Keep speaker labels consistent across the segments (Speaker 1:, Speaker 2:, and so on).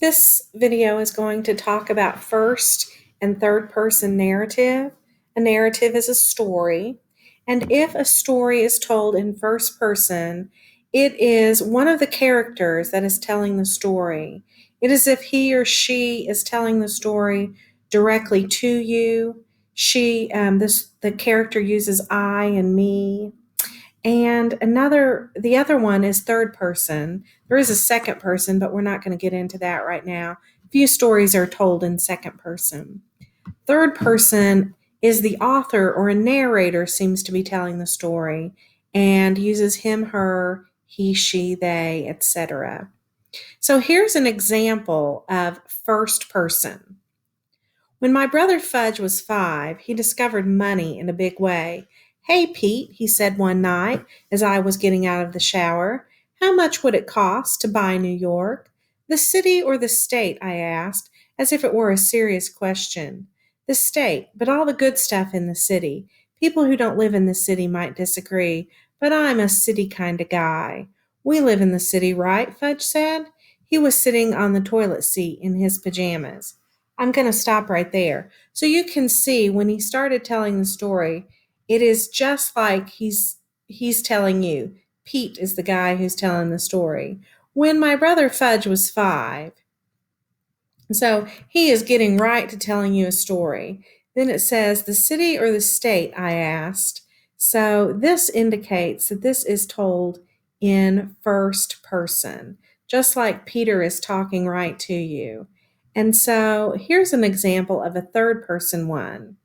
Speaker 1: This video is going to talk about first and third person narrative. A narrative is a story, and if a story is told in first person, it is one of the characters that is telling the story. It is if he or she is telling the story directly to you. The character uses I and me. And the other one is third person. There is a second person, but we're not going to get into that right now. Few stories are told in second person. Third person is the author or a narrator seems to be telling the story and uses him, her, he, she, they, etc. So here's an example of first person. When my brother Fudge was 5, he discovered money in a big way. "Hey, Pete," he said one night as I was getting out of the shower, "how much would it cost to buy New York?" "The city or the state?" I asked, as if it were a serious question. "The state, but all the good stuff in the city. People who don't live in the city might disagree, but I'm a city kind of guy." "We live in the city, right?" Fudge said. He was sitting on the toilet seat in his pajamas. I'm going to stop right there. So you can see when he started telling the story, it is just like he's telling you. Pete is the guy who's telling the story. When my brother Fudge was 5, so he is getting right to telling you a story. Then it says, "The city or the state?" I asked. So this indicates that this is told in first person, just like Peter is talking right to you. And so here's an example of a third person one,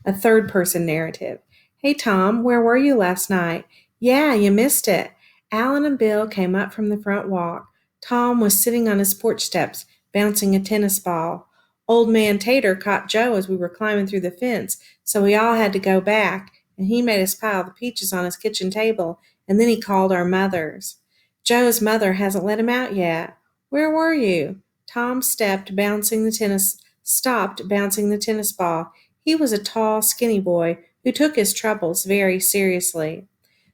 Speaker 1: a third person narrative. "Hey, Tom, where were you last night?" "Yeah, you missed it. Alan and Bill came up from the front walk. Tom was sitting on his porch steps, bouncing a tennis ball. Old man Tater caught Joe as we were climbing through the fence, so we all had to go back, and he made us pile the peaches on his kitchen table, and then he called our mothers. Joe's mother hasn't let him out yet." "Where were you?" Tom stopped bouncing the tennis ball. He was a tall, skinny boy who took his troubles very seriously.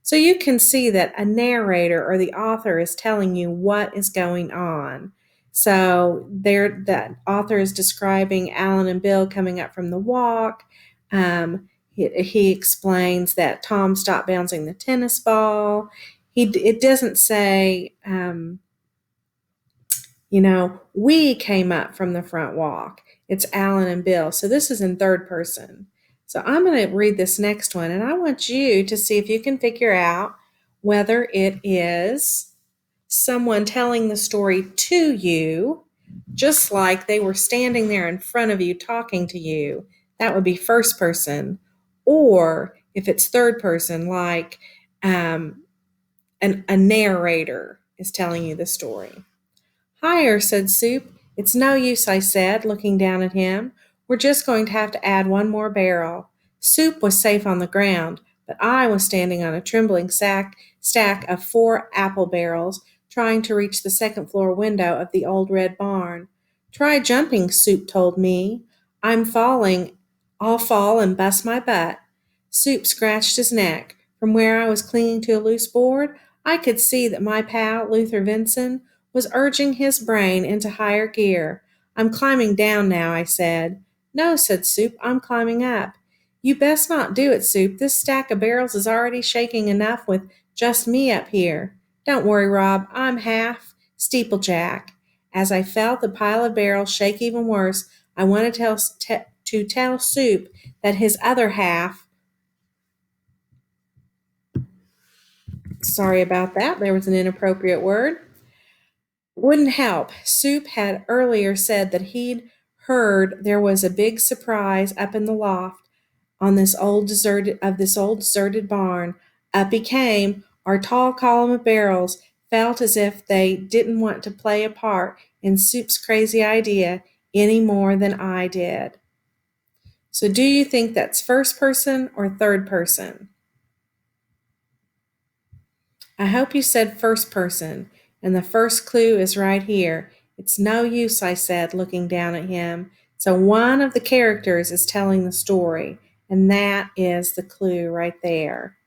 Speaker 1: So you can see that a narrator or the author is telling you what is going on. So that author is describing Alan and Bill coming up from the walk. He explains that Tom stopped bouncing the tennis ball. It doesn't say, we came up from the front walk. It's Alan and Bill. So this is in third person. So I'm going to read this next one, and I want you to see if you can figure out whether it is someone telling the story to you, just like they were standing there in front of you talking to you. That would be first person. Or if it's third person, like a narrator is telling you the story. "Higher," said Soup. "It's no use," I said, looking down at him. "We're just going to have to add one more barrel." Soup was safe on the ground, but I was standing on a trembling stack of 4 apple barrels, trying to reach the second-floor window of the old red barn. "Try jumping," Soup told me. "I'm falling. I'll fall and bust my butt." Soup scratched his neck. From where I was clinging to a loose board, I could see that my pal, Luther Vinson, was urging his brain into higher gear. "I'm climbing down now," I said. "No," said Soup, "I'm climbing up." "You best not do it, Soup. This stack of barrels is already shaking enough with just me up here." "Don't worry, Rob. I'm half steeplejack." As I felt the pile of barrels shake even worse, I wanted to tell Soup that his other half. Sorry about that. There was an inappropriate word. Wouldn't help. Soup had earlier said that he'd heard there was a big surprise up in the loft on this old deserted barn. Up he came. Our tall column of barrels felt as if they didn't want to play a part in Soup's crazy idea any more than I did. So do you think that's first person or third person? I hope you said first person, and the first clue is right here. "It's no use," I said, looking down at him. So one of the characters is telling the story, and that is the clue right there.